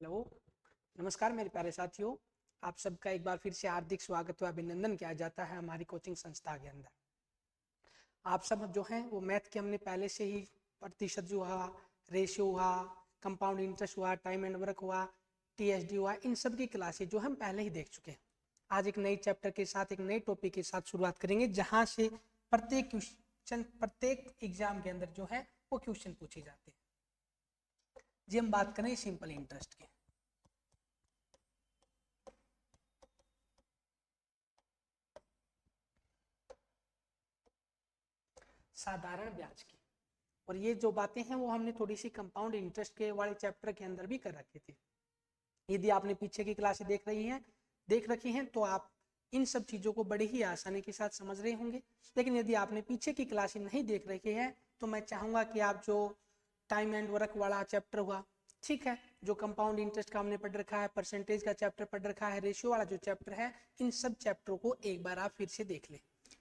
Hello, नमस्कार मेरे प्यारे साथियों। आप सबका एक बार फिर से हार्दिक स्वागत व अभिनंदन किया जाता है हमारी कोचिंग संस्था के अंदर। आप सब जो हैं वो मैथ के हमने पहले से ही प्रतिशत जो हुआ, रेशियो हुआ, कंपाउंड इंटरेस्ट हुआ, टाइम एंड वर्क हुआ, टीएसडी हुआ, इन सब की क्लासेज जो हम पहले ही देख चुके हैं। आज एक नई चैप्टर के साथ, एक नए टॉपिक के साथ शुरुआत करेंगे, जहाँ से प्रत्येक क्वेश्चन, प्रत्येक एग्जाम के अंदर जो है वो क्वेश्चन पूछे जाते हैं। जी हम बात करें सिंपल इंटरेस्ट की। साधारण ब्याज की। और ये जो बातें हैं वो हमने थोड़ी सी कंपाउंड इंटरेस्ट के वाले चैप्टर के अंदर भी कर रखी थी। यदि आपने पीछे की क्लासें देख रखी हैं तो आप इन सब चीज़ों को बड़ी ही आसानी के साथ समझ रहे होंगे। लेकिन यदि आपने पीछे की क्लासें नहीं देख रखी है तो मैं चाहूँगा कि आप जो टाइम एंड वर्क वाला चैप्टर हुआ, ठीक है, जो कंपाउंड इंटरेस्ट का हमने पढ़ रखा है, परसेंटेज का चैप्टर पढ़ रखा है, रेशियो वाला जो चैप्टर है, इन सब चैप्टरों को एक बार आप फिर से देख लें,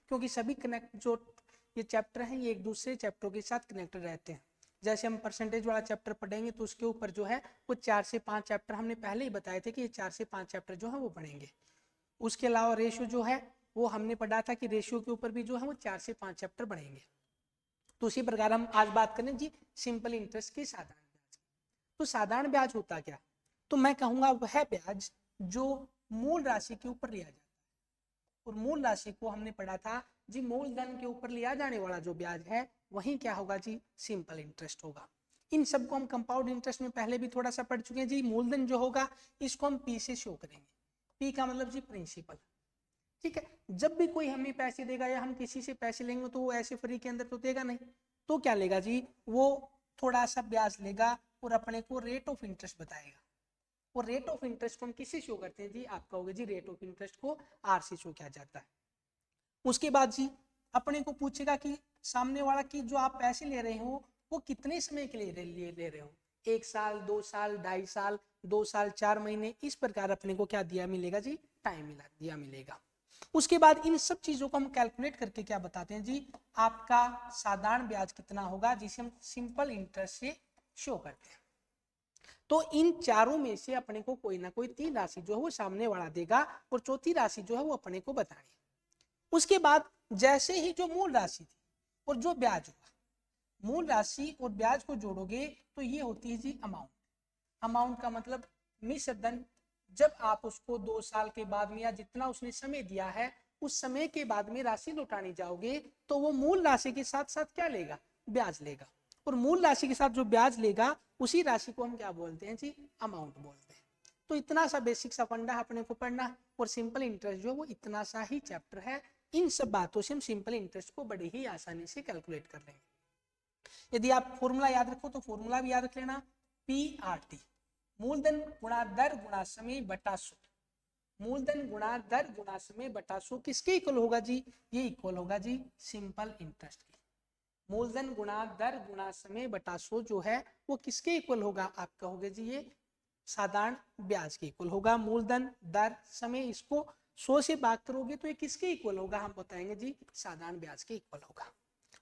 क्योंकि सभी कनेक्ट जो ये चैप्टर हैं ये एक दूसरे चैप्टरों के साथ कनेक्टेड रहते हैं। जैसे हम परसेंटेज वाला चैप्टर पढ़ेंगे तो उसके ऊपर जो है वो 4 से 5 चैप्टर हमने पहले ही बताए थे कि ये 4 से 5 चैप्टर जो है वो पढ़ेंगे। उसके अलावा रेशियो जो है वो हमने पढ़ा था कि रेशियो के ऊपर भी जो है वो 4 से 5 चैप्टर पढ़ेंगे। तो उसी प्रकार हम आज बात करें जी सिंपल इंटरेस्ट की साधारण ब्याज। तो साधारण ब्याज होता क्या? तो मैं कहूँगा वह ब्याज जो मूल राशि के ऊपर लिया जाता है। और मूल राशि को हमने पढ़ा था जी, मूलधन के ऊपर लिया जाने वाला जो ब्याज है वही क्या होगा जी, सिंपल इंटरेस्ट होगा। इन सबको हम कंपाउंड इंटरेस्ट में पहले भी थोड़ा सा पढ़ चुके हैं जी। मूलधन जो होगा इसको हम पी से शो करेंगे। पी का मतलब जी प्रिंसिपल, ठीक है। जब भी कोई हमें पैसे देगा या हम किसी से पैसे लेंगे तो वो ऐसे फ्री के अंदर तो देगा नहीं। तो क्या लेगा जी, वो थोड़ा सा ब्याज लेगा और अपने को रेट ऑफ इंटरेस्ट बताएगा। और रेट ऑफ इंटरेस्ट को हम किससे शो करते हैं जी, आप कहोगे जी रेट ऑफ इंटरेस्ट को आर से शो किया जाता है। उसके बाद जी अपने को पूछेगा कि सामने वाला की जो आप पैसे ले रहे हो वो कितने समय के लिए ले रहे हो, 1 साल, 2 साल, 2.5 साल, 2 साल, 4 महीने, इस प्रकार अपने को क्या दिया मिलेगा जी, टाइम दिया मिलेगा। उसके बाद इन सब चीजों को हम कैलकुलेट करके क्या बताते हैं जी, आपका साधारण ब्याज कितना होगा जिसे हम सिंपल इंटरेस्ट से शो करते हैं। तो इन चारों में से अपने को कोई ना कोई 3 राशि जो है वो सामने वाला देगा और चौथी राशि जो है वो अपने को बतानी। उसके बाद जैसे ही जो मूल राशि थी और जो ब्याज हुआ, मूल राशि और ब्याज को जोड़ोगे तो ये होती है जी अमाउंट। अमाउंट का मतलब मिश्र धन। जब आप उसको 2 साल के बाद में या जितना उसने समय दिया है उस समय के बाद में राशि लौटाने जाओगे तो वो मूल राशि के साथ साथ क्या लेगा, ब्याज लेगा। और मूल राशि के साथ जो ब्याज लेगा उसी राशि को हम क्या बोलते हैं जी, अमाउंट बोलते हैं। तो इतना सा बेसिक सा फंडा अपने को पढ़ना। और सिंपल इंटरेस्ट जो है वो इतना सा ही चैप्टर है। इन सब बातों से हम सिंपल इंटरेस्ट को बड़ी ही आसानी से कैलकुलेट कर लेंगे। यदि आप फॉर्मूला याद रखो तो फॉर्मूला भी याद रख लेना, पी आर टी, मूलधन गुणा दर गुणा समय बटा 100। मूलधन गुणा दर गुणा समय बटा 100 किसके इक्वल होगा जी, ये इक्वल होगा जी सिंपल इंटरेस्ट की। मूलधन गुणा दर गुणा समय बटा 100 जो है वो किसके इक्वल होगा, आप कहोगे जी ये साधारण ब्याज के इक्वल होगा। मूलधन दर समय इसको 100 से भाग करोगे तो ये किसके इक्वल होगा, हम बताएंगे जी साधारण ब्याज के इक्वल होगा।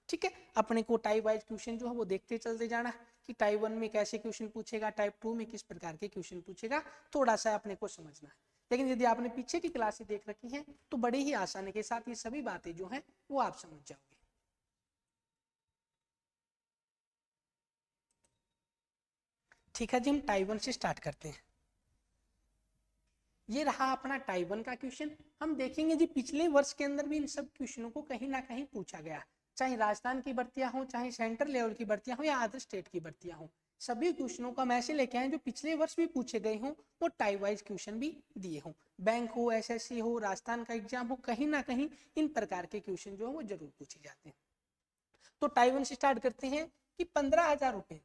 ठीक है, अपने को टाइप वाइज क्वेश्चन जो है वो देखते चलते जाना कि टाइप 1 में कैसे क्वेश्चन पूछेगा, टाइप 2 में किस प्रकार के क्वेश्चन पूछेगा, थोड़ा सा अपने को समझना है। लेकिन यदि आपने पीछे की क्लासें देख रखी हैं तो बड़े ही आसानी के साथ ये सभी बातें जो हैं वो आप समझ जाओगे। ठीक है जी, हम टाइप 1 से स्टार्ट करते हैं। ये रहा अपना टाइप 1 का क्वेश्चन। हम देखेंगे जी पिछले वर्ष के अंदर भी इन सब क्वेश्चनों को कहीं ना कहीं पूछा गया, चाहे राजस्थान की भर्तियां हो, चाहे सेंट्रल लेवल की भर्तियां हो या अदर स्टेट की भर्तियां हो। सभी क्वेश्चनों को हम ऐसे लेके आए जो पिछले वर्ष भी पूछे गए हों और टाइप वाइज क्वेश्चन भी दिए हों। बैंक हो, एसएससी हो, राजस्थान का एग्जाम हो, कहीं ना कहीं इन प्रकार के क्वेश्चन जो है वो जरूर पूछे जाते हैं। तो टाइप 1 से स्टार्ट करते हैं कि 15,000 रुपए,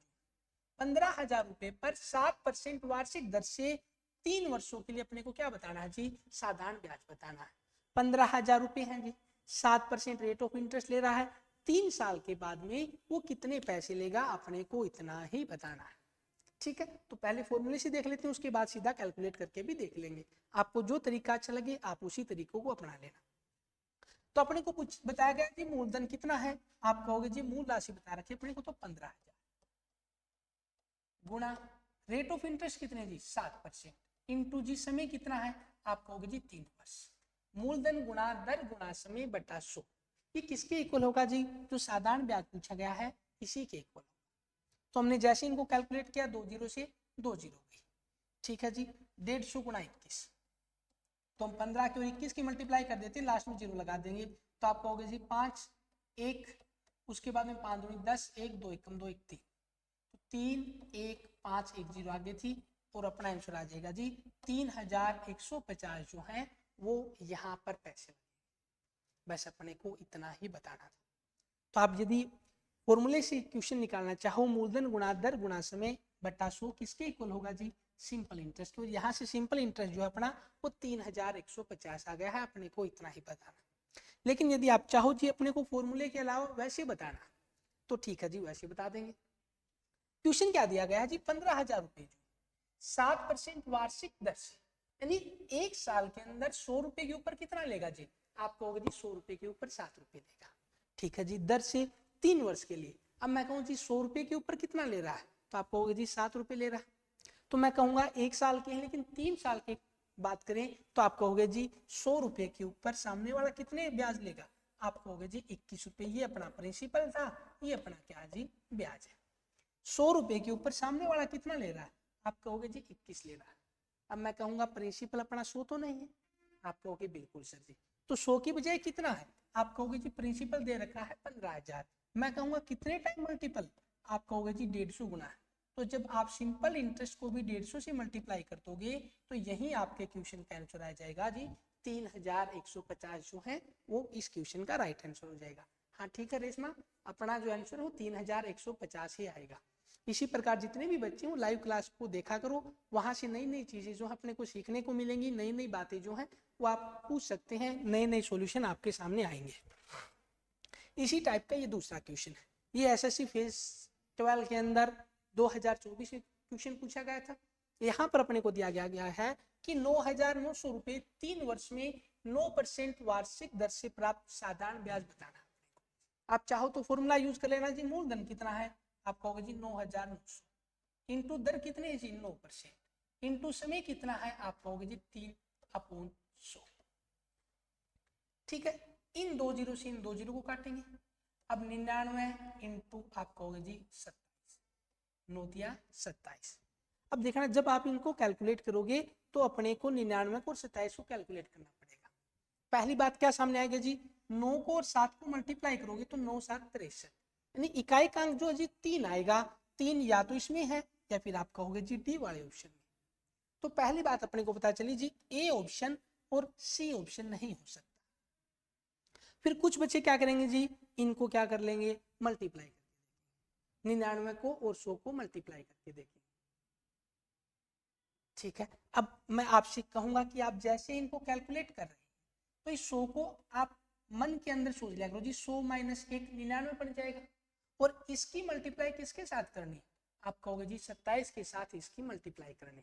15,000 रुपए पर 7% वार्षिक दर से 3 वर्षों के लिए अपने को क्या बताना है जी, साधारण ब्याज बताना है। 15,000 रुपए हैं जी, 7% रेट ऑफ इंटरेस्ट ले रहा है, 3 साल के बाद में वो कितने पैसे लेगा अपने को इतना ही बताना है। ठीक है, तो पहले फॉर्मूले से देख लेते हैं, उसके बाद सीधा कैलकुलेट करके भी देख लेंगे। आपको जो तरीका अच्छा लगे आप उसी तरीकों को अपना लेना। तो अपने को कुछ बताया गया कि मूलधन कितना है, आप कहोगे जी मूल राशि बता रखी है अपने को तो 15,000 गुणा रेट ऑफ इंटरेस्ट कितने जी 7% इंटू जी समय कितना है आप कहोगे जी 3 वर्ष। मूलधन गुणा दर गुणा समय बटा 100, ये किसके इक्वल होगा जी, जो साधारण ब्याज पूछा गया है इसी के इक्वल। तो हमने जैसे इनको कैलकुलेट किया 2 जीरो से 2 जीरो गई, ठीक है जी। 150 गुणा 21, तो हम 15 की और 21 की मल्टीप्लाई कर देते हैं, लास्ट में जीरो लगा देंगे, तो आप कहोगे जी 5 1, उसके बाद में 5 दूनी 10, 1 2 1 2 1 3, तो 3 1 5 1 जीरो आगे थी, और अपना आंसर आ जाएगा जी 3150 जो है वो यहाँ पर पैसे। बस अपने को इतना ही बताना था। तो आप यदि फॉर्मूले से क्वेश्चन निकालना चाहो, मूलधन गुणा दर गुणा समय बटा 100 किसके इक्वल होगा जी, सिंपल इंटरेस्ट। तो यहाँ से सिंपल इंटरेस्ट जो है अपना वो 3150 आ गया है, अपने को इतना ही बताना। लेकिन यदि आप चाहो जी अपने को फॉर्मूले के अलावा वैसे बताना, तो ठीक है जी वैसे बता देंगे। ट्यूशन क्या दिया गया है जी 15,000 रुपए, 7% वार्षिक दर से, यानी एक साल के अंदर 100 रुपए के ऊपर कितना लेगा जी, आप कहोगे जी 100 रुपए के ऊपर 7 रुपए लेगा, ठीक है जी, दर से 3 वर्ष के लिए। अब मैं कहूँ जी 100 रुपए के ऊपर कितना ले रहा है, तो आप कहोगे जी 7 रुपए ले रहा है। तो मैं कहूंगा 1 साल के हैं, लेकिन 3 साल की बात करें तो आप कहोगे जी 100 रुपए के ऊपर सामने वाला कितने ब्याज लेगा, आप कहोगे जी 21 रुपए। ये अपना प्रिंसिपल था, ये अपना क्या जी ब्याज है। 100 रुपए के ऊपर सामने वाला कितना ले रहा है, आप कहोगे जी 21 ले रहा है। अब मैं कहूंगा प्रिंसिपल अपना 100 तो नहीं है, आप कहोगे बिल्कुल सर जी। तो 100 की बजाय कितना है, आप कहोगे जी प्रिंसिपल दे रखा है 15,000, मैं कहूंगा कितने टाइम मल्टीपल, आप कहोगे जी 150 गुना है। तो जब आप सिंपल इंटरेस्ट को भी 150 से मल्टीप्लाई कर दोगे तो यही आपके क्वेश्चन का आंसर आ जाएगा जी 3150 जो है वो इस क्वेश्चन का राइट आंसर हो जाएगा। हाँ ठीक है रेशमा, अपना जो आंसर है वो 3150 ही आएगा। इसी प्रकार जितने भी बच्चे हो लाइव क्लास को देखा करो, वहां से नई नई चीजें जो अपने को सीखने को मिलेंगी, नई नई बातें जो है वो आप पूछ सकते हैं, नए नए सॉल्यूशन आपके सामने आएंगे। इसी टाइप का ये दूसरा क्वेश्चन है, ये एसएससी फेज 12 के अंदर 2024 में क्वेश्चन पूछा गया था। यहाँ पर अपने को दिया गया है कि 9,900 रुपए 3 वर्ष में 9% वार्षिक दर से प्राप्त साधारण ब्याज बताना। आप चाहो तो फॉर्मूला यूज कर लेना जी, मूलधन कितना है आप कहोगे जी 9,900 इंटू दर कितने है जी 9%, इंटू समय कितना है आप कहोगे जी 3/100, ठीक है। इन 2 जीरो से इन 2 जीरो को काटेंगे। अब 99 इंटू आप कहोगे जी 27, 9 27। अब देखना जब आप इनको कैलकुलेट करोगे तो अपने को 99 को और 27 को कैलकुलेट करना पड़ेगा। पहली बात क्या सामने आएगी जी, 9 को और 7 को मल्टीप्लाई करोगे तो 9 7 63, यानी इकाई का अंक जो है जी 3 आएगा। 3 या तो इसमें है या फिर आप कहोगे जी डी वाले ऑप्शन में। तो पहली बात अपने को पता चली जी ए ऑप्शन और सी ऑप्शन नहीं हो सकता। फिर कुछ बच्चे क्या करेंगे जी, इनको क्या कर लेंगे मल्टीप्लाई करके, 99 को और 100 को मल्टीप्लाई करके देखेंगे, ठीक है। अब मैं आपसे कहूंगा कि आप जैसे इनको कैलकुलेट कर रहे हैं तो इस 100 को आप मन के अंदर सोच लिया करो जी 100 माइनस 1 99 बन जाएगा, और इसकी मल्टीप्लाई किसके साथ करनी, आप कहोगे जी 27 के साथ इसकी मल्टीप्लाई करनी।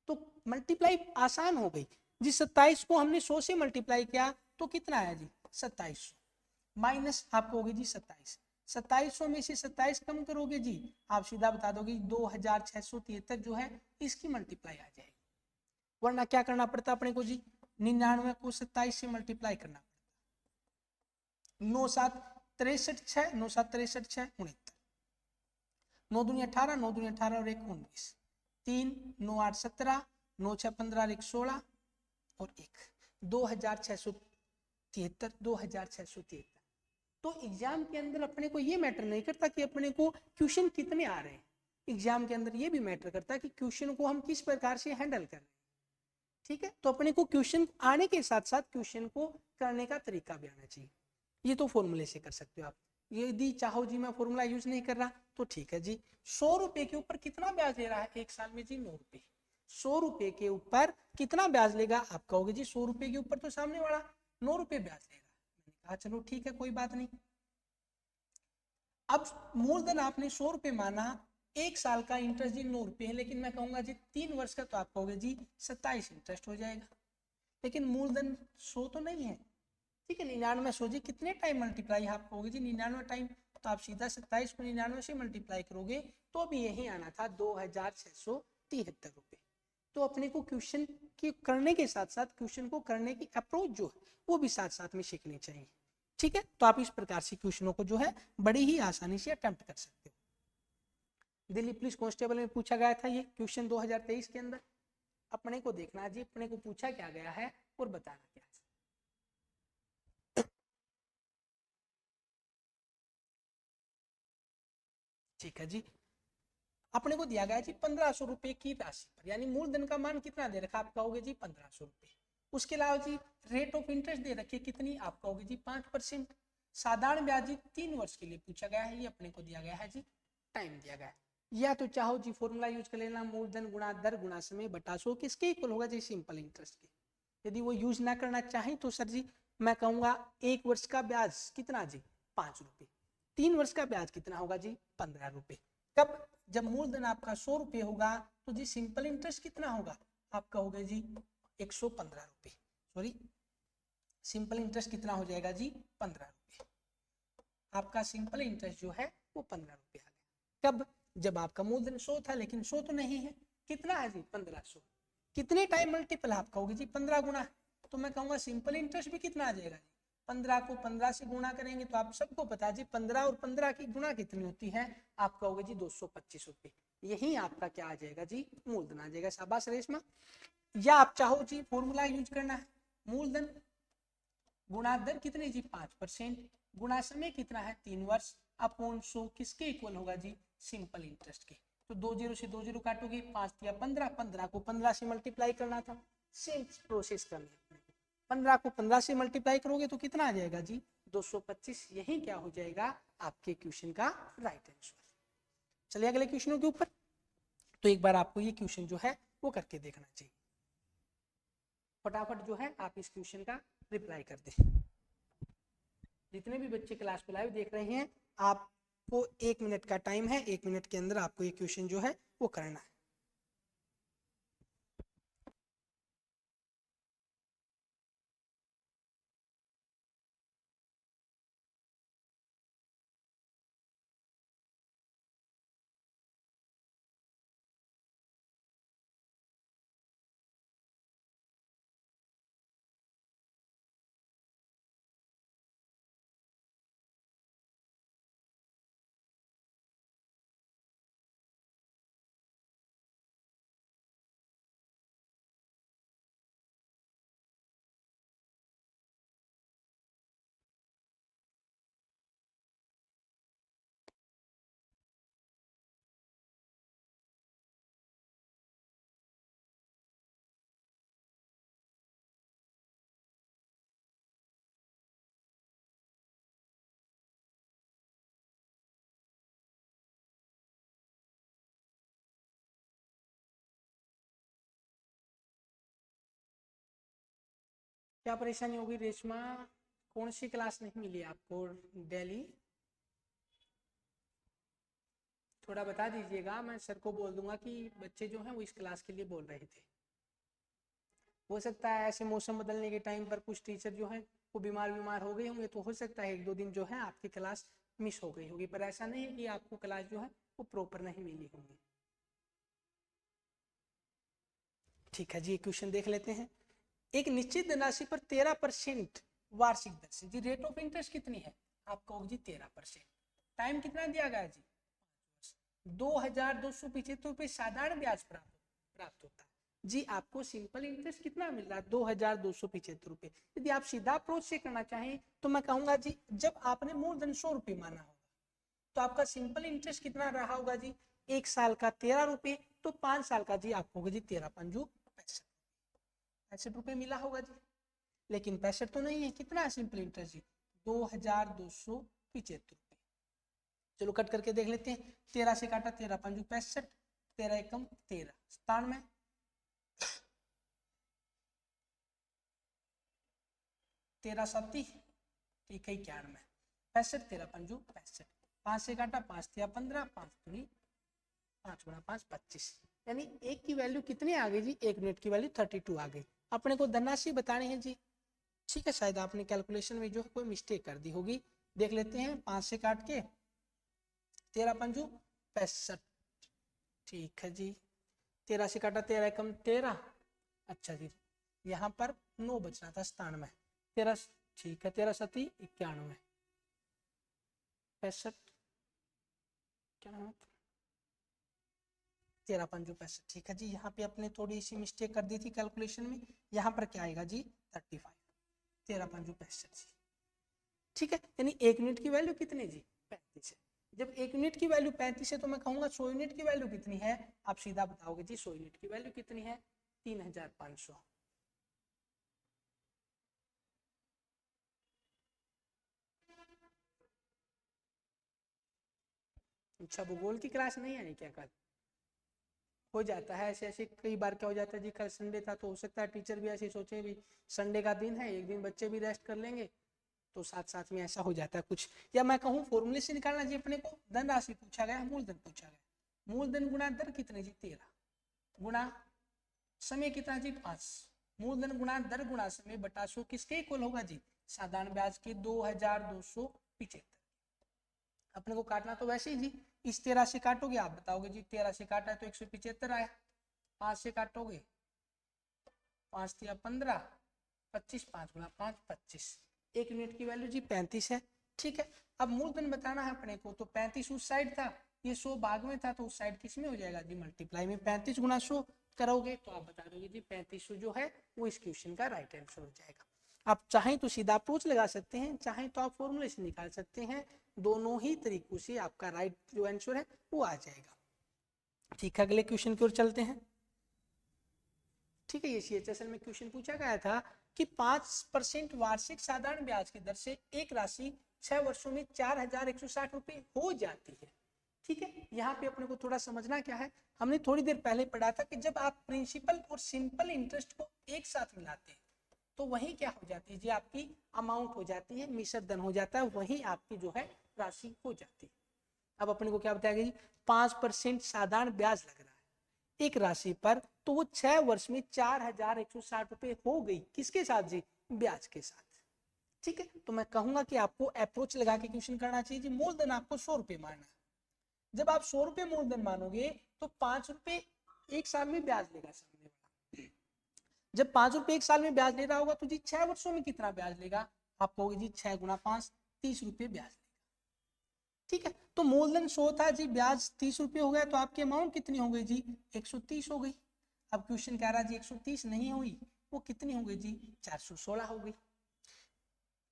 तो मल्टीप्लाई आसान हो गई जी, 27 को हमने 100 से मल्टीप्लाई किया तो कितना आया जी 2700, माइनस आप कहोगे जी 27, 2700 में से 27 कम करोगे जी आप सीधा बता दोगे 2673 जो है इसकी मल्टीप्लाई आ जाएगी। वरना क्या करना पड़ता अपने को जी 99 को 27 से मल्टीप्लाई करना पड़ता, 9 7 63 6, 9 7 63 6 69, 9 दूनी 18, 9 दूनी 18 और 1 19, 3 9 8 17, 9 6 15 1 16 और 1 2673, 2673। तो एग्जाम के अंदर अपने को ये मैटर नहीं करता कि अपने को क्वेश्चन कितने आ रहे हैं, एग्जाम के अंदर ये भी मैटर करता है कि क्वेश्चन को हम किस प्रकार से हैंडल कर रहे हैं, ठीक है। तो अपने को क्वेश्चन आने के साथ साथ क्वेश्चन को करने का तरीका भी आना चाहिए। ये तो फॉर्मूले से कर सकते हो आप, यदि चाहो जी मैं फॉर्मूला यूज नहीं कर रहा तो ठीक है जी। 100 रुपए के ऊपर कितना ब्याज ले रहा है एक साल में जी 9 रुपए, 100 रुपए के ऊपर कितना ब्याज लेगा आप कहोगे जी 100 रुपए के ऊपर तो सामने वाला 9 रुपए ब्याज लेगा। मैंने कहा चलो ठीक है कोई बात नहीं। अब मूलधन आपने 100 रुपए माना, एक साल का इंटरेस्ट जी 9 रुपए है, लेकिन मैं कहूंगा जी 3 वर्ष का तो आप कहोगे जी 27 इंटरेस्ट हो जाएगा, लेकिन मूलधन 100 तो नहीं है, ठीक है। 99 100 जी कितने टाइम मल्टीप्लाई आप कहोगे जी 99 टाइम, तो आप सीधा 27 को 99 से मल्टीप्लाई करोगे तो भी यही आना था 2673 73 रुपए। तो अपने को क्वेश्चन की करने के साथ साथ क्वेश्चन को करने की अप्रोच जो है वो भी साथ साथ में सीखनी चाहिए। ठीक है, तो आप इस प्रकार से क्वेश्चनों को जो है बड़ी ही आसानी से अटेम्प्ट कर सकते हो। दिल्ली पुलिस कांस्टेबल में पूछा गया था ये क्वेश्चन 2023 के अंदर। अपने को देखना है जी अपने को पूछा क्या गया है और बताना क्या है। ठीक है जी, अपने को दिया गया जी 1500 रुपए की राशि पर, यानी मूलधन का मान कितना दे रखा, आप कहोगे जी 1500 रुपए। उसके अलावा जी रेट ऑफ इंटरेस्ट दे रखी है कितनी, आप कहोगे जी 5%। साधारण ब्याज जी 3 वर्ष के लिए पूछा गया है, ये अपने को दिया गया है जी, टाइम दिया गया है। या तो चाहो जी फॉर्मूला यूज कर लेना, मूलधन गुणा दर गुणा समय बटा 100, किसके इक्वल होगा जी, सिंपल इंटरेस्ट के। यदि वो यूज ना करना चाहें तो सर जी मैं कहूंगा 1 वर्ष का ब्याज कितना जी 5 रुपए, 3 वर्ष का ब्याज कितना होगा जी 15 रुपए। कब, जब मूलधन आपका 100 रुपए होगा तो जी सिंपल इंटरेस्ट कितना होगा, आप कहोगे जी 115 रुपए, सॉरी सिंपल इंटरेस्ट कितना हो जाएगा जी 15 रुपए। आपका सिंपल इंटरेस्ट जो है वो 15 रुपए आ गया। कब, जब आपका मूलधन 100 था लेकिन 100 तो नहीं है, कितना है जी 1500। कितने टाइम मल्टीपल, आप कहोगे जी 15 गुना, तो मैं कहूंगा सिंपल इंटरेस्ट भी कितना आ जाएगा जी 15 को 15 से गुणा करेंगे तो आप सबको पता जी 15 और 15 की गुणा कितनी होती है, आप कहोगे जी 225 रुपए। यही आपका क्या आ जाएगा जी, मूलधन आ जाएगा। शाबाश रेशमा। या आप चाहो जी फॉर्मूला यूज करना है, मूलधन गुणा दर कितनी जी 5%, गुणा समय कितना है 3 वर्ष, अपॉन 100 किसके इक्वल होगा जी, सिंपल इंटरेस्ट के। तो 2 0 से 2 0 काटोगे, 5 या 15, 15 को 15 से मल्टीप्लाई करना था, सेम प्रोसेस करनी है। 15 को 15 से मल्टीप्लाई करोगे तो कितना आ जाएगा जी 225। यही क्या हो जाएगा आपके क्वेश्चन का राइट आंसर। चलिए अगले क्वेश्चनों के ऊपर। तो एक बार आपको ये क्वेश्चन जो है वो करके देखना चाहिए। फटाफट जो है आप इस क्वेश्चन का रिप्लाई कर दें। जितने भी बच्चे क्लास को लाइव देख रहे हैं, आपको 1 मिनट का टाइम है, 1 मिनट के अंदर आपको ये क्वेश्चन जो है वो करना है। क्या परेशानी होगी रेशमा, कौन सी क्लास नहीं मिली आपको डेली, थोड़ा बता दीजिएगा, मैं सर को बोल दूंगा कि बच्चे जो हैं वो इस क्लास के लिए बोल रहे थे। हो सकता है ऐसे मौसम बदलने के टाइम पर कुछ टीचर जो हैं वो बीमार हो गए होंगे, तो हो सकता है 1-2 दिन जो है आपकी क्लास मिस हो गई होगी, पर ऐसा नहीं है कि आपको क्लास जो है वो प्रॉपर नहीं मिली होगी। ठीक है जी, क्वेश्चन देख लेते हैं। एक निश्चित धनराशि पर 13% वार्षिक दर से जी रेट ऑफ इंटरेस्ट कितनी है, आप कहोगे जी 13%। टाइम कितना दिया गया जी 2275 रुपए साधारण ब्याज प्राप्त होता है जी। आपको सिंपल इंटरेस्ट कितना मिल रहा है 2275 रुपए। यदि आप सीधा अप्रोच से करना चाहें तो मैं कहूंगा जी जब आपने मूलधन 100 रुपए माना होगा तो आपका सिंपल इंटरेस्ट कितना रहा होगा जी, 1 साल का 13 रुपए, तो 5 साल का जी आपको जी 13 पंजू 65 रुपए मिला होगा जी। लेकिन 65 तो नहीं है, कितना है सिंपल इंटरेस्ट जी 2275 रुपए। चलो कट करके देख लेते हैं, 13 से काटा 13 पंजू 65, 13 एकम 13 97, 13 सत्ती ठीक है 91, 65 13 पंजू 65, 5 से काटा 5 या 15, 5 दूनी 5 गुणा 5 25, यानी एक की वैल्यू कितनी आ गई जी, 1 यूनिट की वैल्यू 32 आ गई। अपने को धनराशि बतानी है जी, ठीक है, शायद आपने कैलकुलेशन में जो है कोई मिस्टेक कर दी होगी। देख लेते हैं, 5 से काट के 13 पंजू 65, ठीक है जी 13 से काटा 13 एकम 13, अच्छा जी यहाँ पर 9 बचना था 97, 13 ठीक है, 13 सती 91, 65 क्या नाम है, 13 पंजो 65, ठीक है जी। यहाँ पे अपने थोड़ी सी मिस्टेक कर दी थी कैलकुलेशन में, यहाँ पर क्या आएगा जी 35, 13 पंजो 65 जी, ठीक है। यानी 1 यूनिट की वैल्यू कितनी जी 35 है। जब 1 यूनिट की वैल्यू 35 है तो मैं कहूंगा 100 यूनिट की वैल्यू कितनी है, आप सीधा बताओगे जी 100 यूनिट की वैल्यू कितनी है 3500। अच्छा भूगोल की क्लास नहीं आई क्या कल? हो जाता है ऐसे ऐसे, कई बार क्या हो जाता है जी, कल संडे था तो हो सकता है टीचर भी ऐसे सोचे भी संडे का दिन है, एक दिन बच्चे भी रेस्ट कर लेंगे, तो साथ साथ में ऐसा हो जाता है कुछ। या मैं कहूँ फॉर्मूले से निकालना जी, अपने को धन राशि पूछा गया, मूलधन पूछा गया, मूलधन गुणा दर कितने जी 13 गुणा समय कितना जी 5, मूलधन गुणा दर गुणा समय बटा 100 किसके इक्वल होगा जी साधारण ब्याज के 2275। अपने को काटना तो वैसे ही जी, इस 13 से काटोगे आप बताओगे जी 13 से काटा है तो 175 आया, 5 से काटोगे 5 या 15, 25, 5 गुणा 5 25, 1 यूनिट की वैल्यू जी 35 है, ठीक है। अब मूलधन बताना है अपने को, तो 35 उस साइड था, ये 100 भाग में था, तो उस साइड किस में हो जाएगा जी मल्टीप्लाई में, 35 गुणा 100 करोगे तो आप बता दोगे जी 3500 जो है वो इस क्वेश्चन का राइट आंसर हो जाएगा। आप चाहें तो सीधा अप्रोच लगा सकते हैं, चाहें तो आप फॉर्मूले से निकाल सकते हैं, दोनों ही तरीकों से आपका राइट जो आंसर है वो आ जाएगा। ठीक है, अगले क्वेश्चन की ओर चलते हैं। ठीक है, ये CHSL में क्वेश्चन पूछा गया था कि 5% वार्षिक साधारण ब्याज की दर से एक राशि 6 वर्षों में 4160 रुपए हो जाती है। ठीक है, यहाँ पे अपने को थोड़ा समझना क्या है, हमने थोड़ी देर पहले पढ़ा था कि जब आप प्रिंसिपल और सिंपल इंटरेस्ट को एक साथ मिलाते हैं तो वही क्या हो जाती है जी आपकी अमाउंट हो जाती है, मिश्र धन हो जाता है, वही आपकी जो है राशि हो जाती है। अब अपने को क्या बताया जी 5% साधारण ब्याज लग रहा है एक राशि पर, तो वो 6 वर्ष में 4160 रुपए हो गई, किसके साथ जी ब्याज के साथ। ठीक है, तो मैं कहूंगा कि आपको अप्रोच लगा के क्वेश्चन करना चाहिए जी, मूलधन आपको 100 रुपए मानना है, जब आप 100 रुपए मूलधन मानोगे तो 5 रुपए एक साल में ब्याज लेगा सामने वाला, जब 5 रुपए एक साल में ब्याज ले रहा होगा तो जी 6 वर्षों में कितना ब्याज लेगा, आप कहोगे जी 6 गुणा 5 30 रुपए ब्याज लेगा। ठीक है, तो मूलधन 100 था जी, ब्याज 30 रुपए हो गया, तो आपकी अमाउंट कितनी हो गई जी 130 हो गई। अब क्वेश्चन कह रहा है जी 130 नहीं हुई, वो कितनी हो गई जी 416 हो गई,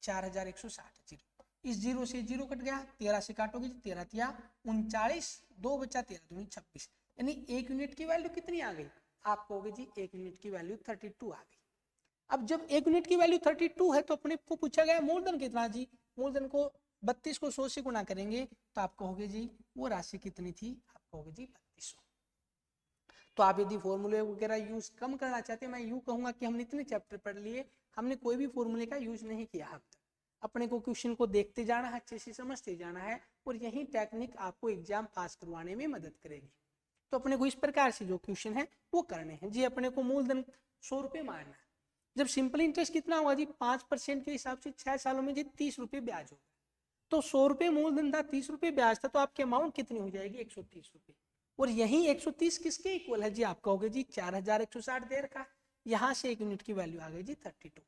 4160 जीरो, इस जीरो से जीरो कट गया, 13 से काटोगे 13 तिया 39, 2 बचा 13 दूनी 26, यानी 1 यूनिट की वैल्यू कितनी आ गई, आप कहोगे जी 1 यूनिट की वैल्यू 32 आ गई। अब जब 1 यूनिट की वैल्यू 32 है तो अपने को पूछा गया मूलधन कितना जी, मूलधन को 32 को 100 से गुणा करेंगे तो आप कहोगे जी वो राशि कितनी थी, आप कहोगे जी 3200। तो आप यदि फॉर्मूले वगैरह यूज कम करना चाहते हैं, मैं यूं कहूंगा कि हमने इतने चैप्टर पढ़ लिए, हमने कोई भी फॉर्मूले का यूज नहीं किया अब तक, अपने को क्वेश्चन को देखते जाना है, अच्छे से समझते जाना है, और यही टेक्निक आपको एग्जाम पास करवाने में मदद करेगी। तो अपने को इस प्रकार से जो क्वेश्चन है वो करने हैं जी। अपने को मूलधन 100 रुपए मारना है, जब सिंपल इंटरेस्ट कितना होगा जी 5% के हिसाब से 6 सालों में जी 30 रुपए ब्याज होगा, तो 100 रुपए मूलधन था 30 रुपए ब्याज था, तो आपकी अमाउंट कितनी हो जाएगी 130 रुपए, और यही 130 किसके इक्वल है जी, आप कहोगे जी 4160 दे रखा, यहाँ से 1 यूनिट की वैल्यू आ गई जी 32,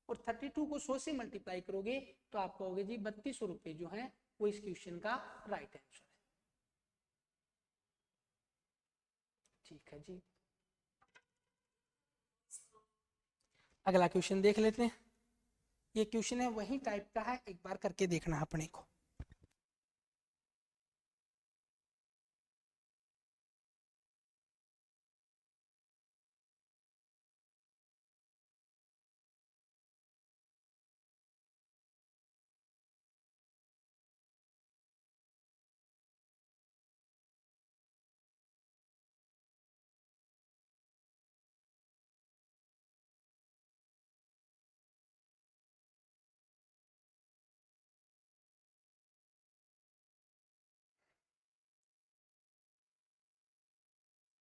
और 32 को 100 से मल्टीप्लाई करोगे तो आप कहोगे जी 3200 रुपए जो है वो इस क्वेश्चन का राइट आंसर है। ठीक है जी, अगला क्वेश्चन देख लेते हैं। ये क्वेश्चन है वही टाइप का है, एक बार करके देखना अपने को।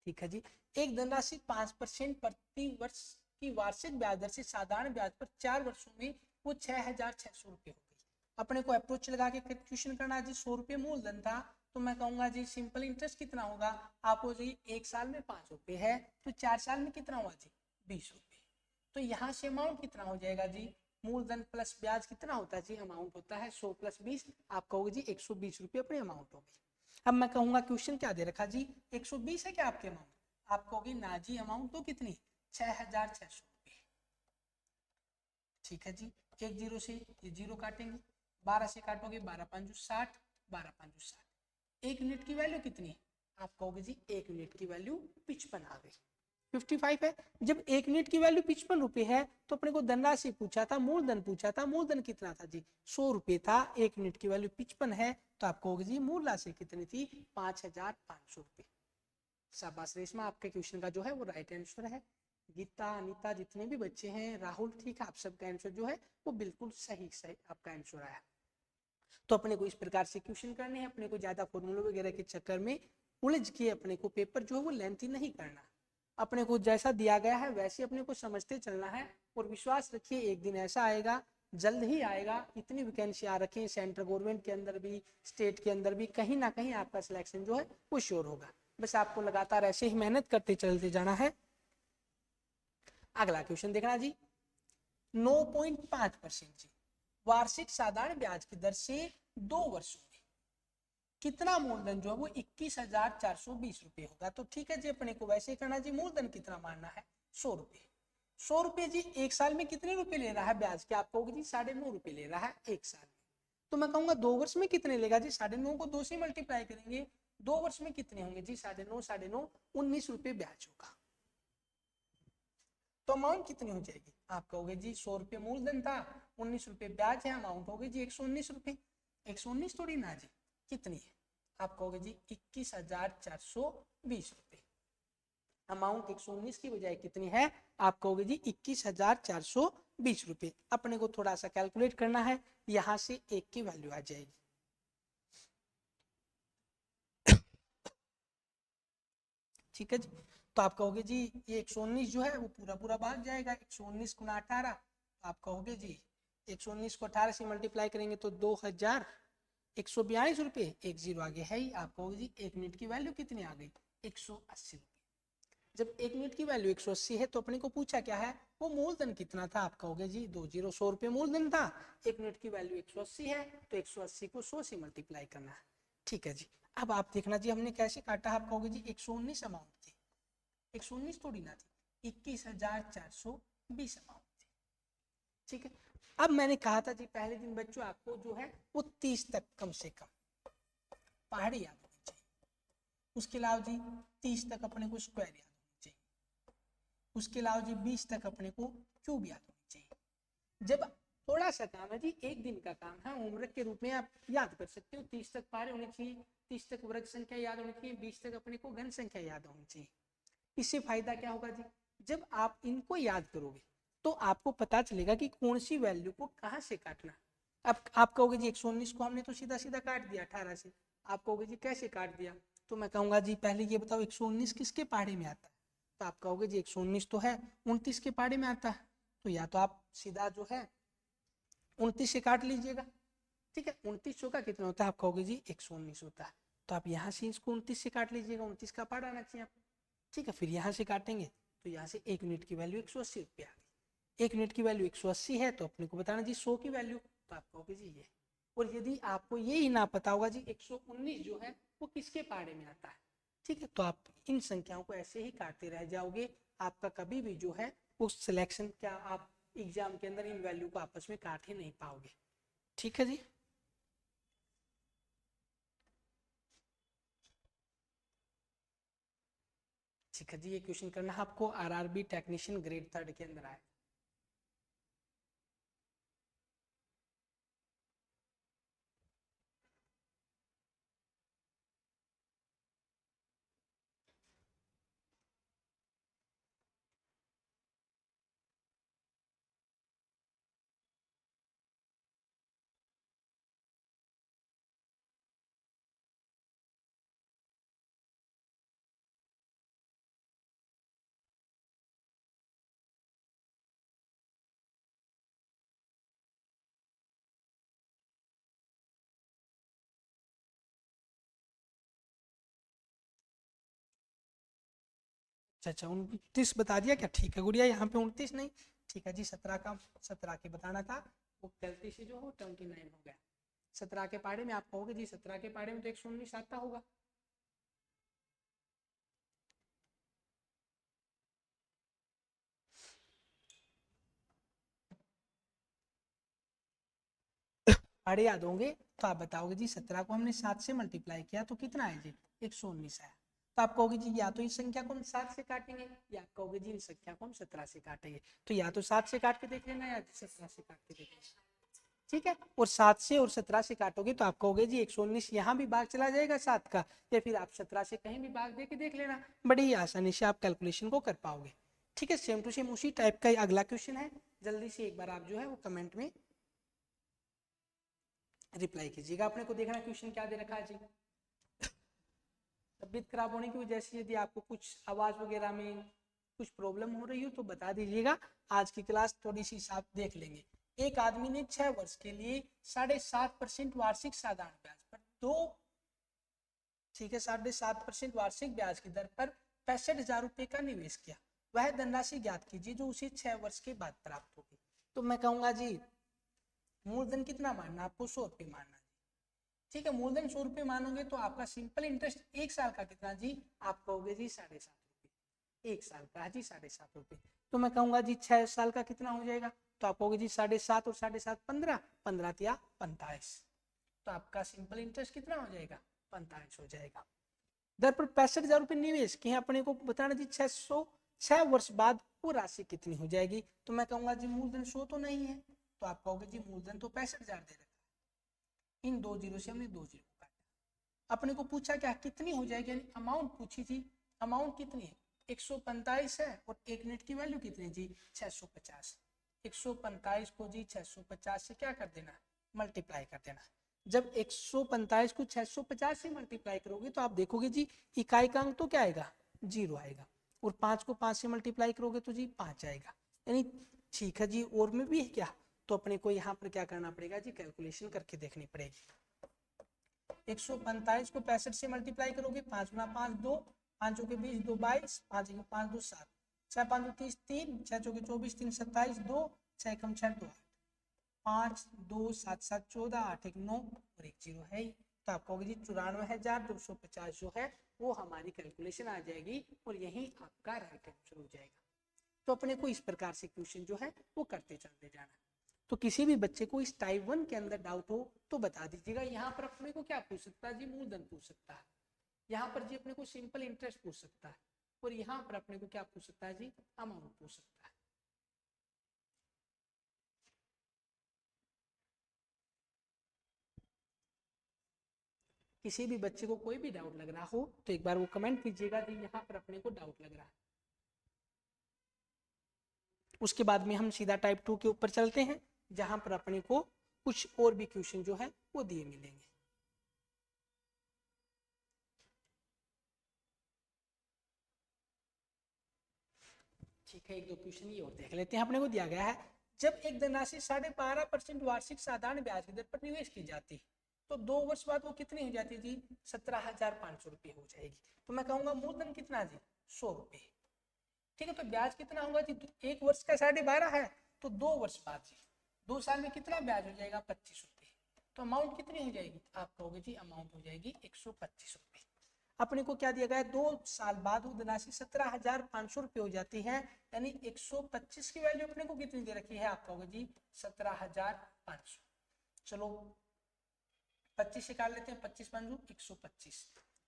ठीक है जी, एक धनराशि 5% प्रति वर्ष की वार्षिक ब्याज दर से साधारण ब्याज पर 4 वर्षों में वो 6600 रुपए हो गई। अपने को अप्रोच लगा के क्वेश्चन करना जी, 100 रुपए मूलधन था, तो मैं कहूंगा जी सिंपल इंटरेस्ट कितना होगा आपको जी, 1 साल में 5 रुपए है तो 4 साल में कितना हुआ जी 20 रुपए। तो यहाँ से अमाउंट कितना हो जाएगा जी, मूलधन प्लस ब्याज कितना होता है जी, अमाउंट होता है 100 प्लस 20, आप कहोगे जी 120 रुपये अपनी अमाउंट हो गई। अब मैं कहूंगा क्वेश्चन क्या दे रखा जी 120 है क्या आपके अमाउंट, आप कहोगे ना जी अमाउंट तो कितनी 6600 रुपये। ठीक है जी, एक जीरो से ये जीरो काटेंगे, 12 से काटोगे 12 5 60, 12 5 60, एक यूनिट की वैल्यू कितनी है, आप कहोगे जी एक यूनिट की वैल्यू 55 आ गई, 55 है। जब एक यूनिट की वैल्यू 55 रुपए है तो अपने को धनराशि पूछा था, मूलधन पूछा था, मूलधन कितना था जी 100 रुपए था, एक यूनिट की वैल्यू 55 है तो आप कहोगे जी मूल राशि कितनी थी 5500 रुपए। शाबाश रेशमा, आपके क्वेश्चन का जो है वो राइट आंसर है। गीता, अनीता, जितने भी बच्चे हैं, राहुल, ठीक है, आप सबका आंसर जो है वो बिल्कुल सही सही आपका आंसर आया। तो अपने को इस प्रकार से क्वेश्चन करने हैं, अपने को ज्यादा फॉर्मूला वगैरह के चक्कर में उलझ के अपने को पेपर जो है वो लेंथी नहीं करना, अपने को जैसा दिया गया है वैसे अपने को समझते चलना है। और विश्वास रखिए एक दिन ऐसा आएगा, जल्द ही आएगा, इतनी वैकेंसी आ रखी है सेंट्रल गवर्नमेंट के अंदर भी, स्टेट के अंदर भी, कहीं ना कहीं आपका सिलेक्शन जो है वो श्योर होगा। बस आपको लगातार ऐसे ही मेहनत करते चलते जाना है। अगला क्वेश्चन देखना जी, 9.5% जी वार्षिक साधारण ब्याज की दर से 2 वर्षों में कितना मूलधन जो है वो 21,420 रुपए होगा। तो ठीक है जी, अपने को वैसे करना जी, मूलधन कितना मानना है 100 रुपए। 100 रुपए जी एक साल में कितने रुपए ले रहा है ब्याज के, आप कहोगे जी 9.5 रुपए ले रहा है एक साल में। तो मैं कहूंगा 2 वर्ष में कितने लेगा जी, 9.5 को 2 से मल्टीप्लाई करेंगे, 2 वर्ष में कितने होंगे जी 9.5 19 रुपए ब्याज होगा। तो अमाउंट कितनी हो जाएगी, आप कहोगे जी 100 रुपए मूलधन था, 19 रुपए ब्याज है, अमाउंट होगी जी 119 रुपए। 119 थोड़ी ना जी, कितनी है, आप कहोगे जी 21,420 रुपए। अमाउंट 119 की बजाय कितनी है, आप कहोगे जी 21,420 रुपए। अपने को थोड़ा सा कैलकुलेट करना है, यहां से एक की वैल्यू आ जाएगी। ठीक है जी, तो आप कहोगे जी ये 119 जो है वो पूरा पूरा भाग जाएगा, 119 गुना 18, आप कहोगे जी 119 को 18 से मल्टीप्लाई करेंगे तो 2142 रुपए, एक जीरो आगे है ही, आप कहोगे जी एक मिनट की वैल्यू कितनी आ गई 180 रुपए। जब एक मिनट की वैल्यू 180 है तो अपने को पूछा क्या है, वो मूलधन कितना था, आप कहोगे जी 2 जीरो 100 रुपए मूलधन था, एक मिनट की वैल्यू 180 है तो 180 को 100 से मल्टीप्लाई करना है। ठीक है जी, अब आप देखना जी हमने कैसे काटा, आप कहोगे जी 119 अमाउंट थी, 119 थोड़ी ना थी, 21,420 अमाउंट थी। ठीक है, अब मैंने कहा था जी पहले दिन बच्चों आपको जो है वो 30 तक कम से कम पहाड़ी याद होनी चाहिए, उसके अलावा जी 30 तक अपने को स्क्वायर याद होनी चाहिए, उसके अलावा जी 20 तक अपने को क्यूब याद होनी चाहिए। जब थोड़ा सा काम है जी, एक दिन का काम है, होमवर्क के रूप में आप याद कर सकते हो, 30 तक पहाड़े होने चाहिए, 30 तक वर्ग संख्या याद होनी चाहिए, 20 तक अपने को घन संख्या याद होनी चाहिए। इससे फायदा क्या होगा जी, जब आप इनको याद करोगे तो आपको पता चलेगा कि कौन सी वैल्यू को कहां से काटना। अब आप कहोगे जी 119 को हमने तो सीधा सीधा काट दिया 18 से, आप कहोगे जी कैसे काट दिया, तो मैं कहूंगा जी पहले ये बताओ 119 किसके पहाड़े में आता है, तो आप कहोगे जी 119 तो है 29 के पहाड़े में आता है, तो या तो आप सीधा जो है 29 से काट लीजिएगा। ठीक है, 29 चौका कितना होता है, आप कहोगे जी 119 होता है, तो आप यहाँ से इसको 29 से काट लीजिएगा, 29 का पहाड़ा आना चाहिए आपको। ठीक है, फिर यहाँ से काटेंगे तो यहाँ से एक यूनिट की वैल्यू 180 रुपये आ गई, एक यूनिट की वैल्यू 180 है तो अपने को बताना जी 100 की वैल्यू, तो आप कहोगे जी ये। और यदि आपको ये ही ना पता होगा जी 119 जो है वो किसके पहाड़े में आता है, ठीक है, तो आप इन संख्याओं को ऐसे ही काटते रह जाओगे, आपका कभी भी जो है उस सिलेक्शन क्या आप एग्जाम के अंदर इन वैल्यू को आपस में काट ही नहीं पाओगे। ठीक है जी, ठीक है जी, ये क्वेश्चन करना है आपको, आरआरबी टेक्नीशियन ग्रेड 3 के अंदर आए। अच्छा 29 बता दिया क्या? ठीक है गुड़िया, यहाँ पे 29 नहीं, ठीक है जी 17 के बताना था, वो गलती से जो हो 29 हो गया। 17 के पारे में आप कहोगे जी 17 के पारे में तो 119 आता होगा। पारे याद होंगे तो आप बताओगे जी 17 को हमने 7 से मल्टीप्लाई किया तो कितना है जी 119 आया। तो आप कहोगे जी या तो इस संख्या को हम 7 से काटेंगे, या आप कहोगे जी इस संख्या को हम 17 से काटेंगे। तो या तो 7 से काट के देख लेना या 17 से काट के देख लेना, ठीक है। और 7 से और 17 से काटोगे तो आप कहोगे जी 119 यहाँ भी भाग चला जाएगा 7 का, या फिर आप 17 से कहीं भी भाग दे के देख लेना, बड़ी आसानी से आप कैलकुलेशन को कर पाओगे। ठीक है, सेम टू सेम उसी टाइप का अगला क्वेश्चन है, जल्दी से एक बार आप जो है वो कमेंट में रिप्लाई कीजिएगा। अपने को देखना क्वेश्चन क्या दे रखा है जी। तबीयत खराब होने की वजह से यदि आपको कुछ आवाज वगैरह में कुछ प्रॉब्लम हो रही हो तो बता दीजिएगा, आज की क्लास थोड़ी सी साफ देख लेंगे। एक आदमी ने 6 वर्ष के लिए 7.5% वार्षिक साधारण ब्याज पर दो, ठीक है 7.5% वार्षिक ब्याज की दर पर 65,000 रुपए का निवेश किया। वह धनराशि ज्ञात कीजिए जो उसे 6 वर्ष के बाद प्राप्त होगी। तो मैं कहूंगा जी मूलधन कितना मानना, आपको 100 रुपये मानना। ठीक है, मूलधन 100 रुपये मानोगे तो आपका सिंपल इंटरेस्ट एक साल का कितना जी, आप कहोगे जी 7.5 रुपये, एक साल का है जी 7.5 रुपये। तो मैं कहूंगा जी 6 साल का कितना हो जाएगा, तो आप कहोगे जी 7.5 और 7.5 15, 15 या 45, तो आपका सिंपल इंटरेस्ट कितना हो जाएगा 45 हो जाएगा। दर पर 65,000 रुपये निवेश किए अपने को बताना जी 6 वर्ष बाद वो राशि कितनी हो जाएगी। तो मैं कहूंगा जी मूलधन 100 तो नहीं है, तो आप कहोगे जी मूलधन तो 65,000 दे रखा है, इन 2 जीरो से हमने 2 जीरो काटा। अपने को पूछा क्या कितनी हो जाएगी, यानी अमाउंट पूछी थी, अमाउंट कितनी है 145 है, और एक यूनिट की वैल्यू कितनी जी 650। 145 को जी 650 से क्या कर देना, मल्टीप्लाई कर देना। जब 145 को 650 से मल्टीप्लाई करोगे तो आप देखोगे जी इकाई का अंक तो क्या आएगा 0 आएगा, और 5 को 5 से मल्टीप्लाई करोगे तो जी 5 आएगा, यानी ठीक है जी। और में भी है क्या, तो अपने को यहाँ पर क्या करना पड़ेगा जी, कैलकुलेशन करके देखनी पड़ेगी। 145 को 65 से मल्टीप्लाई करोगे, 5 गुना 5 2, 5 के 20 2 22, 5 के 5 2 7, 6 5 2 30 3, 6 चौके 24 3 27 2, 6 कम 6 2 5 2 7 7 14, 8 1 9 और 1 0 है ही। तो आप कहोगे जी 94,250 जो है वो हमारी कैलकुलेशन आ जाएगी, और यही आपका राइट आंसर हो जाएगा। तो अपने को इस प्रकार से क्वेश्चन जो है वो करते चलते जाना। तो किसी भी बच्चे को इस टाइप 1 के अंदर डाउट हो तो बता दीजिएगा। यहाँ पर अपने को क्या पूछ सकता है जी, मूलधन पूछ सकता है, यहाँ पर जी अपने को सिंपल इंटरेस्ट पूछ सकता है, और यहाँ पर अपने को क्या पूछ सकता है जी, अमाउंट पूछ सकता है। किसी भी बच्चे को कोई भी डाउट लग रहा हो तो एक बार वो कमेंट कीजिएगा कि यहाँ पर अपने को डाउट लग रहा है। उसके बाद में हम सीधा टाइप 2 के ऊपर चलते हैं, जहां पर अपने को कुछ और भी क्वेश्चन जो है वो दिए मिलेंगे। ठीक है, एक दो क्वेश्चन ये और देख लेते हैं। अपने को दिया गया है जब एक धनराशि 12.5% वार्षिक साधारण ब्याज की दर पर निवेश की जाती है तो 2 वर्ष बाद वो कितनी हो जाती है जी, 17,500 रुपये हो जाएगी। तो मैं कहूंगा मूलधन कितना जी 100 रुपये। ठीक है, तो ब्याज कितना होगा जी, तो 1 वर्ष का 12.5 है, तो 2 वर्ष बाद जी 2 साल में कितना ब्याज हो जाएगा 25 रुपये। तो अमाउंट कितनी हो जाएगी, आप कहोगे जी अमाउंट हो जाएगी 125 रुपये। अपने को क्या दिया गया है, 2 साल बाद वो धनराशि 17,500 रुपये हो जाती है, यानी 125 की वैल्यू अपने को कितनी दे रखी है, आप कहोगे जी 17,500। चलो 25 से काट लेते हैं, 25 5 125,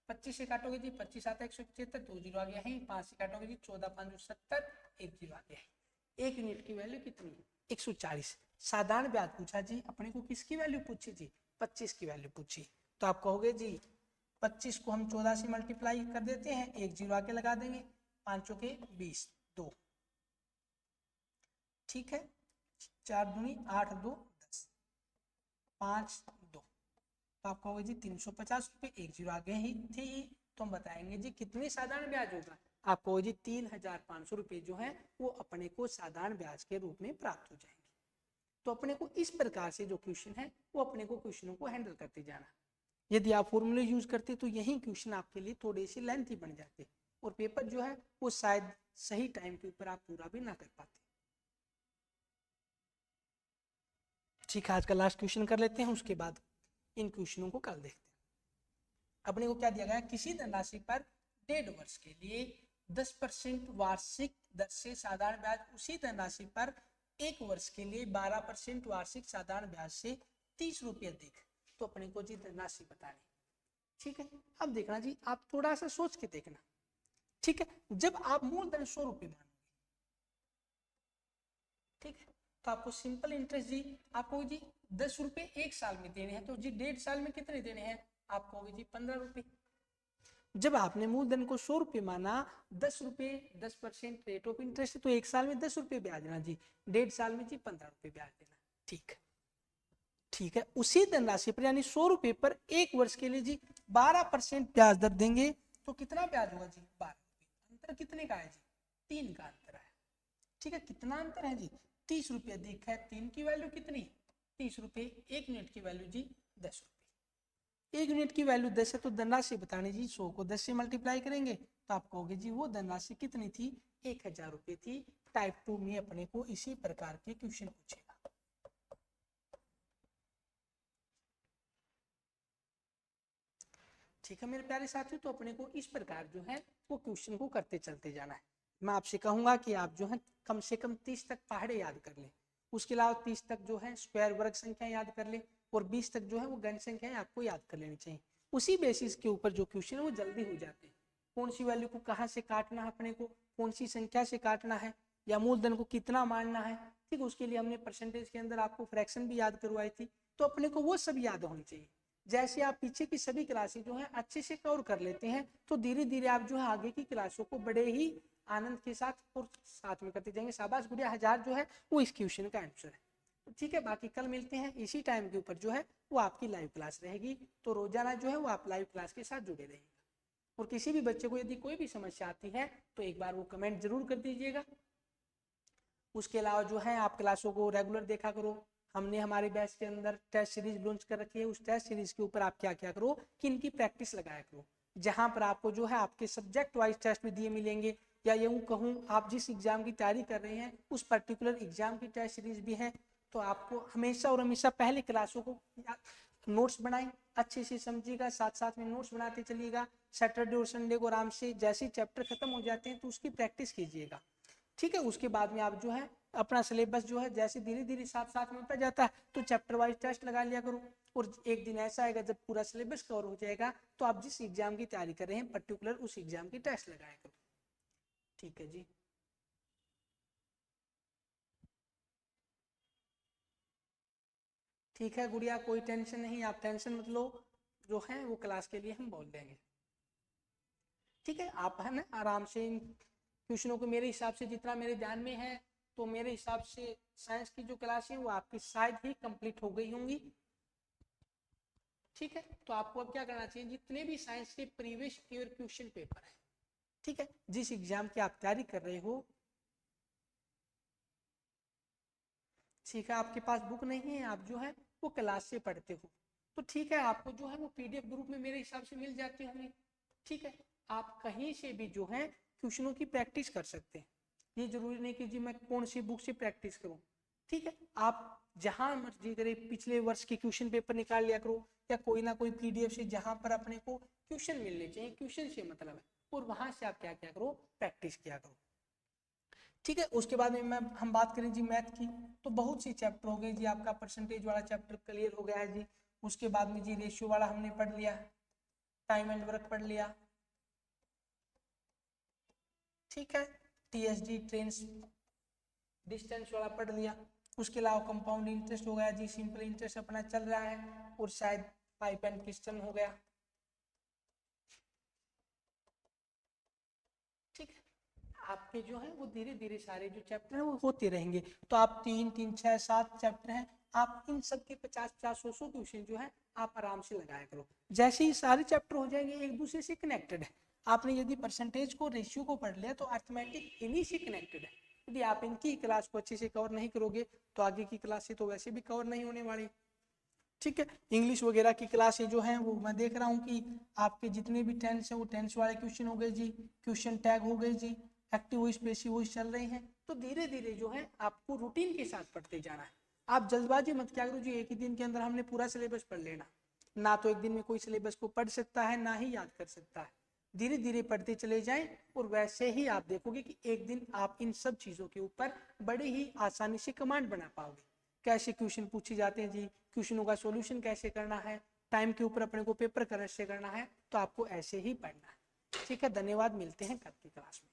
25 से काटोगे जी 25 आता है 175, 2 जीरो आ गया है, 5 से काटोगे जी 14 5 70, 1 जीरो आ गया है। एक यूनिट की वैल्यू कितनी 140। साधारण ब्याज पूछा जी, अपने को किसकी वैल्यू पूछी जी 25 की वैल्यू पूछी। तो आप कहोगे जी 25 को हम 14 से मल्टीप्लाई कर देते हैं, 1 जीरो आके लगा देंगे, 5 के 20 2, ठीक है, 4 दूनी 8 2 10, 5 2, तो आप कहोगे जी 350 रुपये, 1 जीरो आगे ही थी, तो हम बताएंगे जी कितनी साधारण ब्याज होगा, आप कहोगे जी 3,500 रुपये जो है वो अपने को साधारण ब्याज के रूप में प्राप्त हो जाएंगे। तो अपने को इस प्रकार से जो क्वेश्चन है वो अपने को क्वेश्चनों को हैंडल करते जाना। यदि आप फॉर्मूले यूज करते तो यही क्वेश्चन आपके लिए थोड़े से लेंथी बन जाते, और पेपर जो है वो शायद सही टाइम के ऊपर आप पूरा भी ना कर पाते। ठीक है, आज का लास्ट क्वेश्चन कर लेते हैं, उसके बाद इन क्वेश्चनों को कल देखते हैं। अपने को क्या दिया गया, किसी धनराशि पर 1.5 वर्ष के लिए 10% वार्षिक दर से साधारण ब्याज उसी धनराशि पर 1 वर्ष के लिए 12% वार्षिक साधारण ब्याज से 30 रुपये अधिक। तो अपने को जी धनराशि बतानी। ठीक है, अब देखना जी, आप थोड़ा सा सोच के देखना। ठीक है, जब आप मूलधन 100 रुपये मानोगे, ठीक है, तो आपको सिंपल इंटरेस्ट जी आपको जी 10 रुपये 1 साल में देने हैं, तो जी 1.5 साल में कितने देने हैं, आपको होगी जी 15 रुपये। जब आपने मूलधन को 100 रुपये माना, 10 रुपये 10% रेट ऑफ इंटरेस्ट, तो 1 साल में 10 रुपये ब्याज देना जी, 1.5 साल में जी 15 रुपये ब्याज देना। ठीक, ठीक है, उसी धनराशि पर यानी 100 रुपये पर 1 वर्ष के लिए जी 12% ब्याज दर देंगे, तो कितना ब्याज होगा जी 12 रुपये। अंतर कितने का है जी, 3 का अंतर है। ठीक है, कितना अंतर है जी, 30 रुपये अधिक है। 3 की वैल्यू कितनी, 30 रुपये, 1 यूनिट की वैल्यू जी 10 रुपये। 1 यूनिट की वैल्यू 10 है, तो धनराशि बतानी जी 100 को 10 से मल्टीप्लाई करेंगे तो आप कहोगे जी वो धनराशि कितनी थी, 1000 रुपये थी। टाइप 2 में अपने को इसी प्रकार के क्वेश्चन पूछेगा। ठीक है मेरे प्यारे साथियों, तो अपने को इस प्रकार जो है वो क्वेश्चन को करते चलते जाना है। मैं आपसे कहूंगा कि आप जो है कम से कम 30 तक पहाड़े याद कर लें, उसके अलावा 30 तक जो है स्क्वायर वर्ग संख्या याद कर ले, और 20 तक जो है वो गण संख्याएं आपको याद कर लेनी चाहिए। उसी बेसिस के ऊपर जो क्वेश्चन है वो जल्दी हो जाते हैं। कौन सी वैल्यू को कहाँ से काटना है अपने को, कौन सी संख्या से काटना है, या मूलधन को कितना मानना है। ठीक, उसके लिए हमने परसेंटेज के अंदर आपको फ्रैक्शन भी याद करवाई थी, तो अपने को वो सब याद होनी चाहिए। जैसे आप पीछे की सभी क्लासेस जो है अच्छे से कवर कर लेते हैं, तो धीरे धीरे आप जो है आगे की क्लासों को बड़े ही आनंद के साथ और साथ में करते जाएंगे। शाबाश गुड़िया, 1000 जो है वो इस क्वेश्चन का आंसर है। तो ठीक है, बाकी कल मिलते हैं इसी टाइम के ऊपर जो है वो आपकी लाइव क्लास रहेगी, तो रोजाना जो है वो आप लाइव क्लास के साथ जुड़े रहेंगे। और किसी भी बच्चे को यदि कोई भी समस्या आती है तो एक बार वो कमेंट जरूर कर दीजिएगा। उसके अलावा जो है आप क्लासों को रेगुलर देखा करो। हमने हमारे बैच के अंदर टेस्ट सीरीज लॉन्च कर रखी है, उस टेस्ट सीरीज के ऊपर आप क्या क्या करो कि इनकी प्रैक्टिस लगाया करो, जहां पर आपको जो है आपके सब्जेक्ट वाइज टेस्ट भी दिए मिलेंगे, या यूं कहूं आप जिस एग्जाम की तैयारी कर रहे हैं उस पर्टिकुलर एग्जाम की टेस्ट सीरीज भी है। तो आपको हमेशा और हमेशा पहले क्लासों को नोट्स बनाएं, अच्छे से समझिएगा, साथ साथ में नोट्स बनाते चलिएगा। सैटरडे और संडे को आराम से जैसे चैप्टर खत्म हो जाते हैं तो उसकी प्रैक्टिस कीजिएगा। ठीक है, उसके बाद में आप जो है अपना सिलेबस जो है जैसे धीरे धीरे साथ साथ में होता जाता है तो चैप्टर वाइज टेस्ट लगा लिया करो। और एक दिन ऐसा आएगा जब पूरा सिलेबस कवर हो जाएगा तो आप जिस एग्जाम की तैयारी कर रहे हैं पर्टिकुलर उस एग्जाम की टेस्ट लगाया करो। ठीक है जी, ठीक है गुड़िया, कोई टेंशन नहीं, आप टेंशन मत लो, जो है वो क्लास के लिए हम बोल देंगे। ठीक है, आप है ना आराम से इन क्वेश्चनों को, मेरे हिसाब से जितना मेरे ध्यान में है, तो मेरे हिसाब से साइंस की जो क्लास है वो आपकी शायद ही कंप्लीट हो गई होंगी। ठीक है, तो आपको अब क्या करना चाहिए, जितने भी साइंस के प्रीवियस ईयर क्वेश्चन पेपर है, ठीक है, जिस एग्जाम की आप तैयारी कर रहे हो, ठीक है, आपके पास बुक नहीं है, आप जो है वो क्लास से पढ़ते हो, तो ठीक है, आपको जो है वो पीडीएफ ग्रुप में मेरे हिसाब से मिल जाती होंगी। ठीक है, आप कहीं से भी जो है क्वेश्चनों की प्रैक्टिस कर सकते हैं, ये जरूरी नहीं कि जी मैं कौन सी बुक से प्रैक्टिस करूं। ठीक है, आप जहां मर्जी करें पिछले वर्ष के क्वेश्चन पेपर निकाल लिया करो, या कोई ना कोई पीडीएफ से जहां पर अपने को क्वेश्चन मिलने चाहिए, क्वेश्चन से मतलब है, और वहां से आप क्या क्या करो, प्रैक्टिस किया करो। ठीक है, उसके बाद में मैं हम बात करें जी मैथ की, तो बहुत सी चैप्टर हो गए जी, आपका परसेंटेज वाला चैप्टर क्लियर हो गया है जी। उसके बाद में जी रेशियो वाला हमने पढ़ लिया, टाइम एंड वर्क पढ़ लिया। ठीक है, टीएसडी ट्रेंस डिस्टेंस वाला पढ़ लिया। उसके अलावा कंपाउंड इंटरेस्ट हो गया जी, सिंपल इंटरेस्ट अपना चल रहा है, और शायद पाइप एंड पिस्टन हो गया। ठीक है, आपके जो है वो धीरे धीरे सारे जो चैप्टर हैं वो होते रहेंगे, तो आप 3 3 6 7 चैप्टर हैं, आप इन सब के 50 50 100 क्वेश्चन जो है आप आराम से लगाया करो। जैसे ही सारे चैप्टर हो जाएंगे एक दूसरे से कनेक्टेड है, आपने यदि परसेंटेज को रेशियो को पढ़ लिया तो अर्थमेटिक इन्हीं से कनेक्टेड है। यदि आप इनकी क्लास को अच्छे से कवर नहीं करोगे तो आगे की क्लास से तो वैसे भी कवर नहीं होने वाली। ठीक है। इंग्लिश वगैरह की क्लासें जो हैं वो मैं देख रहा हूँ कि आपके जितने भी टेंस हैं वो टेंस वाले क्वेश्चन हो गए जी, क्वेश्चन टैग हो गए जी, एक्टिव वॉइस पैसिव वॉइस चल रहे हैं। तो धीरे धीरे जो है आपको रूटीन के साथ पढ़ते जाना है। आप जल्दबाजी मत क्या करो जी एक ही दिन के अंदर हमने पूरा सिलेबस पढ़ लेना, ना तो एक दिन में कोई सिलेबस को पढ़ सकता है ना ही याद कर सकता है। धीरे धीरे पढ़ते चले जाएं और वैसे ही आप देखोगे कि एक दिन आप इन सब चीज़ों के ऊपर बड़े ही आसानी से कमांड बना पाओगे। कैसे क्वेश्चन पूछे जाते हैं जी, क्वेश्चनों का सॉल्यूशन कैसे करना है, टाइम के ऊपर अपने को पेपर कैसे करना है, तो आपको ऐसे ही पढ़ना है। ठीक है, धन्यवाद, मिलते हैं कल की क्लास में।